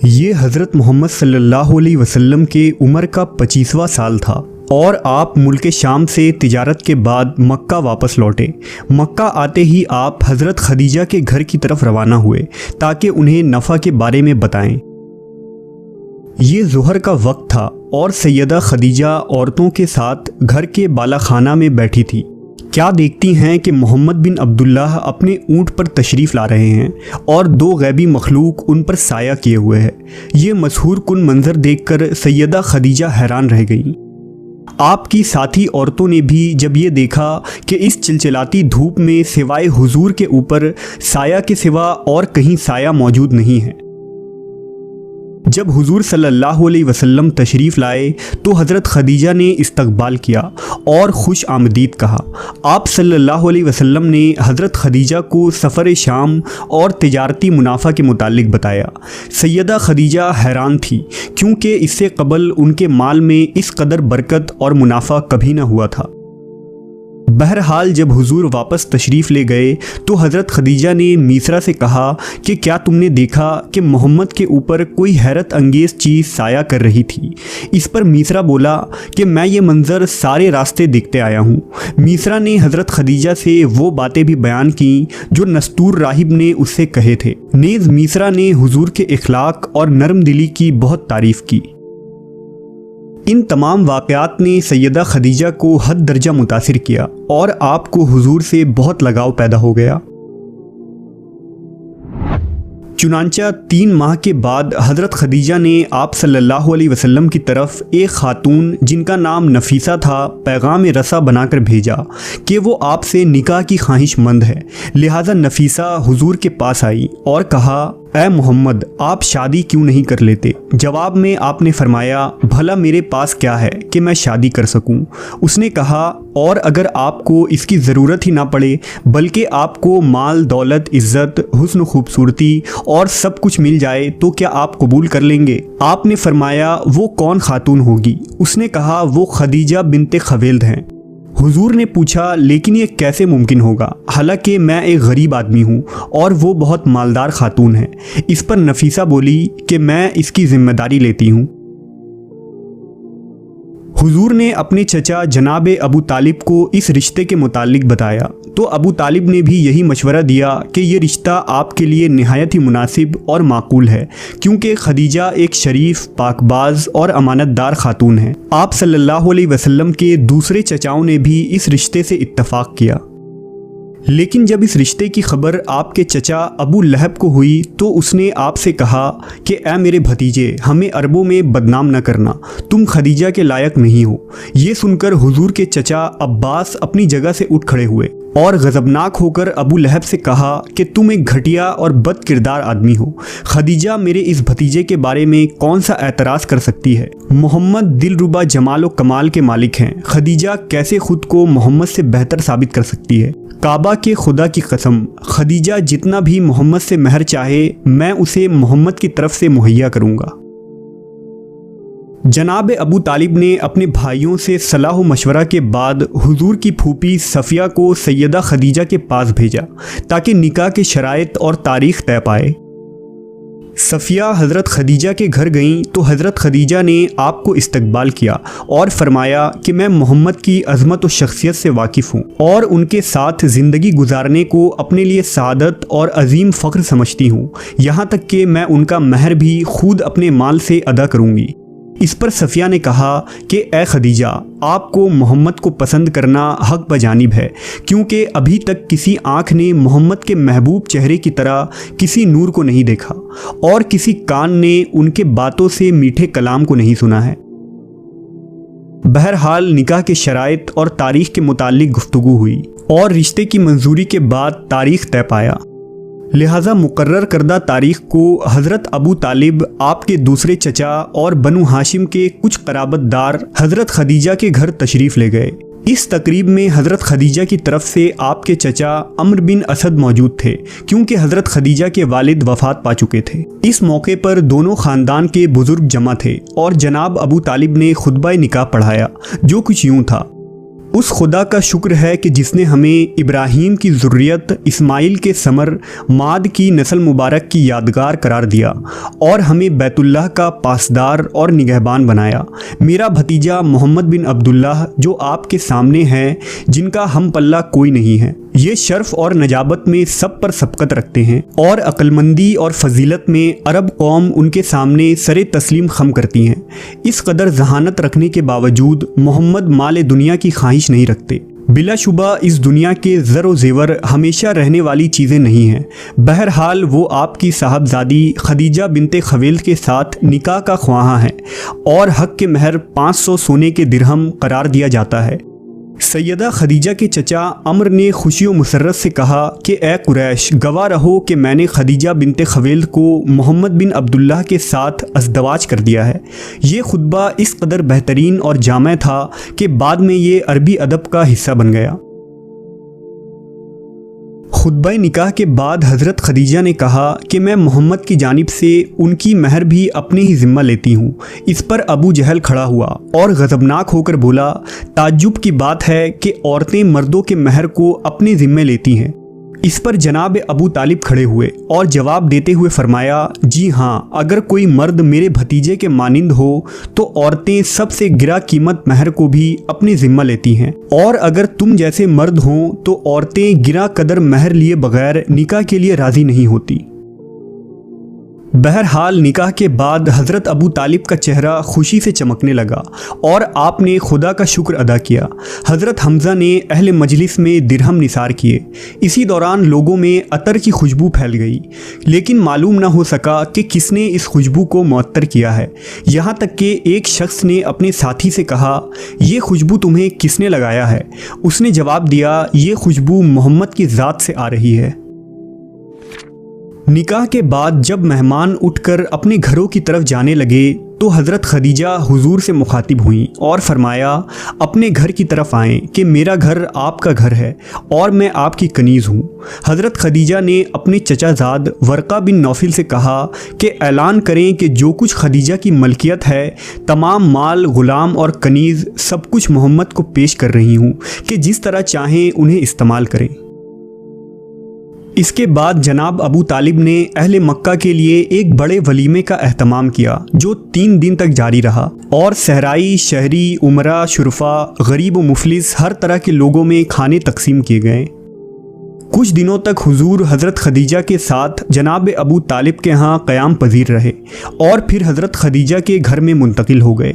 ये हज़रत मोहम्मद सल्लल्लाहु अलैहि वसल्लम के उम्र का 25वां साल था और आप मुल्क शाम से तिजारत के बाद मक्का वापस लौटे। मक्का आते ही आप हज़रत खदीजा के घर की तरफ रवाना हुए ताकि उन्हें नफ़ा के बारे में बताएं। ये ज़ुहर का वक्त था और सैयदा खदीजा औरतों के साथ घर के बालाखाना में बैठी थी। क्या देखती हैं कि मोहम्मद बिन अब्दुल्लाह अपने ऊँट पर तशरीफ़ ला रहे हैं और दो गैबी मखलूक उन पर साया किए हुए हैं। ये मशहूर कुन मंज़र देखकर सैयदा खदीजा हैरान रह गईं। आपकी साथी औरतों ने भी जब ये देखा कि इस चिलचिलाती धूप में सिवाय हुजूर के ऊपर साया के सिवा और कहीं साया मौजूद नहीं है। जब हुजूर सल्लल्लाहु अलैहि वसल्लम तशरीफ़ लाए तो हज़रत खदीजा ने इस्तकबाल किया और खुश आमदीद कहा। आप सल्लल्लाहु अलैहि वसल्लम ने हज़रत खदीजा को सफ़र शाम और तिजारती मुनाफा के मुतालिक बताया। सैयदा खदीजा हैरान थी क्योंकि इससे कबल उनके माल में इस कदर बरकत और मुनाफा कभी न हुआ था। बहरहाल जब हुजूर वापस तशरीफ़ ले गए तो हज़रत खदीजा ने मीसरा से कहा कि क्या तुमने देखा कि मोहम्मद के ऊपर कोई हैरत अंगेज़ चीज़ साया कर रही थी। इस पर मीसरा बोला कि मैं ये मंज़र सारे रास्ते देखते आया हूँ। मीसरा ने हज़रत खदीजा से वो बातें भी बयान की जो नस्तूर राहिब ने उससे कहे थे। नेज़ मीसरा ने हुजूर के इखलाक और नरम दिली की बहुत तारीफ़ की। इन तमाम वाक़यात ने सैयदा खदीजा को हद दर्जा मुतासिर किया और आपको हुजूर से बहुत लगाव पैदा हो गया। चुनांचा 3 माह के बाद हज़रत खदीजा ने आप सल्लल्लाहु अलैहि वसल्लम की तरफ एक खातून जिनका नाम नफीसा था पैगाम रसा बनाकर भेजा कि वो आपसे निकाह की ख्वाहिशमंद है। लिहाजा नफीसा हुजूर के पास आई और कहा, ऐ मोहम्मद, आप शादी क्यों नहीं कर लेते। जवाब में आपने फरमाया, भला मेरे पास क्या है कि मैं शादी कर सकूं। उसने कहा, और अगर आपको इसकी ज़रूरत ही ना पड़े बल्कि आपको माल दौलत इज़्ज़त हुस्न खूबसूरती और सब कुछ मिल जाए तो क्या आप कबूल कर लेंगे। आपने फरमाया, वो कौन खातून होगी। उसने कहा, वो खदीजा बिनते खवेल्द हैं। हुजूर ने पूछा, लेकिन ये कैसे मुमकिन होगा, हालांकि मैं एक गरीब आदमी हूँ और वो बहुत मालदार खातून है। इस पर नफीसा बोली कि मैं इसकी जिम्मेदारी लेती हूँ। हुजूर ने अपने चचा जनाब अबू तालिब को इस रिश्ते के मुतालिक बताया तो अबू तालिब ने भी यही मशवरा दिया कि ये रिश्ता आपके लिए निहायत ही मुनासिब और माकूल है क्योंकि खदीजा एक शरीफ, पाकबाज और अमानतदार खातून है। आप सल्लल्लाहु अलैहि वसल्लम के दूसरे चचाओं ने भी इस रिश्ते से इत्तफाक किया। लेकिन जब इस रिश्ते की खबर आपके चचा अबू लहब को हुई तो उसने आपसे कहा कि ऐ मेरे भतीजे, हमें अरबों में बदनाम न करना, तुम खदीजा के लायक नहीं हो। ये सुनकर हुजूर के चचा अब्बास अपनी जगह से उठ खड़े हुए और गज़बनाक होकर अबू लहब से कहा कि तुम एक घटिया और बद किरदार आदमी हो। खदीजा मेरे इस भतीजे के बारे में कौन सा एतराज़ कर सकती है। मोहम्मद दिलरुबा जमाल व कमाल के मालिक हैं। खदीजा कैसे खुद को मोहम्मद से बेहतर साबित कर सकती है। काबा के खुदा की कसम, खदीजा जितना भी मोहम्मद से महर चाहे मैं उसे मोहम्मद की तरफ से मुहैया करूँगा। जनाब अबू तालिब ने अपने भाइयों से सलाह मशवरा के बाद हुजूर की फूफी सफ़िया को सैयदा खदीजा के पास भेजा ताकि निकाह के शराइत और तारीख़ तय पाए। सफ़िया हज़रत खदीजा के घर गईं तो हज़रत खदीजा ने आपको इस्तकबाल किया और फरमाया कि मैं मोहम्मद की अज़मत व शख्सियत से वाकिफ़ हूँ और उनके साथ ज़िंदगी गुजारने को अपने लिए सादत और अजीम फ़ख्र समझती हूँ। यहाँ तक कि मैं उनका महर भी खुद अपने माल से अदा करूँगी। इस पर सफ़िया ने कहा कि ए खदीजा, आपको मोहम्मद को पसंद करना हक बजानिब है क्योंकि अभी तक किसी आँख ने मोहम्मद के महबूब चेहरे की तरह किसी नूर को नहीं देखा और किसी कान ने उनके बातों से मीठे कलाम को नहीं सुना है। बहरहाल निकाह के शराइत और तारीख़ के मुतालिक गुफ्तगू हुई और रिश्ते की मंजूरी के बाद तारीख़ तय पाया। लिहाजा मुकर्रर करदा तारीख़ को हज़रत अबू तालिब, आपके दूसरे चचा और बनु हाशिम के कुछ क़राबतदार हज़रत खदीजा के घर तशरीफ़ ले गए। इस तकरीब में हज़रत खदीजा की तरफ से आपके चचा अम्र बिन असद मौजूद थे क्योंकि हज़रत खदीजा के वालिद वफ़ात पा चुके थे। इस मौके पर दोनों ख़ानदान के बुज़ुर्ग जमा थे और जनाब अबू तालिब ने खुतबा निकाह पढ़ाया जो कुछ यूँ था, उस खुदा का शुक्र है कि जिसने हमें इब्राहीम की ज़ुर्रियत, इस्माइल के समर, माद की नस्ल मुबारक की यादगार करार दिया और हमें बैतुल्लाह का पासदार और निगहबान बनाया। मेरा भतीजा मोहम्मद बिन अब्दुल्लाह जो आपके सामने है, जिनका हम पल्ला कोई नहीं है, ये शर्फ और नजाबत में सब पर सबकत रखते हैं और अक्लमंदी और फजीलत में अरब कौम उनके सामने सरे तस्लीम खम करती हैं। इस कदर जहानत रखने के बावजूद मोहम्मद माले दुनिया की ख्वाहिश नहीं रखते। बिलाशुबा इस दुनिया के ज़र ज़ेवर हमेशा रहने वाली चीज़ें नहीं हैं। बहरहाल वो आपकी साहबजादी खदीजा बिनते खवेल के साथ निकाह का ख्वाहा है और हक के महर 500 सोने के दिरहम करार दिया जाता है। सैयदा खदीजा के चचा अम्र ने खुशी और मुसर्रत से कहा कि ए कुरैश, गवाह रहो कि मैंने खदीजा बिनते खवेल को मोहम्मद बिन अब्दुल्लाह के साथ अज़दवाज कर दिया है। ये खुतबा इस कदर बेहतरीन और जामे था कि बाद में ये अरबी अदब का हिस्सा बन गया। खुतबा निकाह के बाद हज़रत खदीजा ने कहा कि मैं मोहम्मद की जानिब से उनकी महर भी अपने ही ज़िम्मा लेती हूँ। इस पर अबू जहल खड़ा हुआ और गज़बनाक होकर बोला, ताज्जुब की बात है कि औरतें मर्दों के महर को अपने ज़िम्मे लेती हैं। इस पर जनाब अबू तालिब खड़े हुए और जवाब देते हुए फरमाया, जी हाँ, अगर कोई मर्द मेरे भतीजे के मानिंद हो तो औरतें सबसे गिरा कीमत महर को भी अपनी ज़िम्मा लेती हैं, और अगर तुम जैसे मर्द हों तो औरतें गिरा कदर महर लिए बगैर निकाह के लिए राज़ी नहीं होती। बहरहाल निकाह के बाद हज़रत अबू तालिब का चेहरा खुशी से चमकने लगा और आपने खुदा का शुक्र अदा किया। हज़रत हमज़ा ने अहले मजलिस में दिरहम निसार किए। इसी दौरान लोगों में अतर की खुशबू फैल गई, लेकिन मालूम न हो सका कि किसने इस खुशबू को मुअत्तर किया है। यहाँ तक कि एक शख्स ने अपने साथी से कहा, ये खुशबू तुम्हें किसने लगाया है? उसने जवाब दिया, ये खुशबू मोहम्मद की ज़ात से आ रही है। निकाह के बाद जब मेहमान उठकर अपने घरों की तरफ जाने लगे तो हज़रत खदीजा हुजूर से मुखातिब हुईं और फरमाया, अपने घर की तरफ आएँ कि मेरा घर आपका घर है और मैं आपकी कनीज़ हूँ। हज़रत खदीजा ने अपने चचाजाद वर्का बिन नौफिल से कहा कि ऐलान करें कि जो कुछ खदीजा की मलकियत है, तमाम माल, ग़ुलाम और कनीज़ सब कुछ मोहम्मद को पेश कर रही हूँ कि जिस तरह चाहें उन्हें इस्तेमाल करें। इसके बाद जनाब अबू तालिब ने अहले मक्का के लिए एक बड़े वलीमे का एहतमाम किया जो 3 दिन तक जारी रहा और सहराई, शहरी, उमरा, शुरफा, गरीब व मुफलिस हर तरह के लोगों में खाने तकसीम किए गए। कुछ दिनों तक हुजूर हज़रत खदीजा के साथ जनाब अबू तालिब के यहाँ क़याम पजीर रहे और फिर हज़रत खदीजा के घर में मुंतकिल हो गए।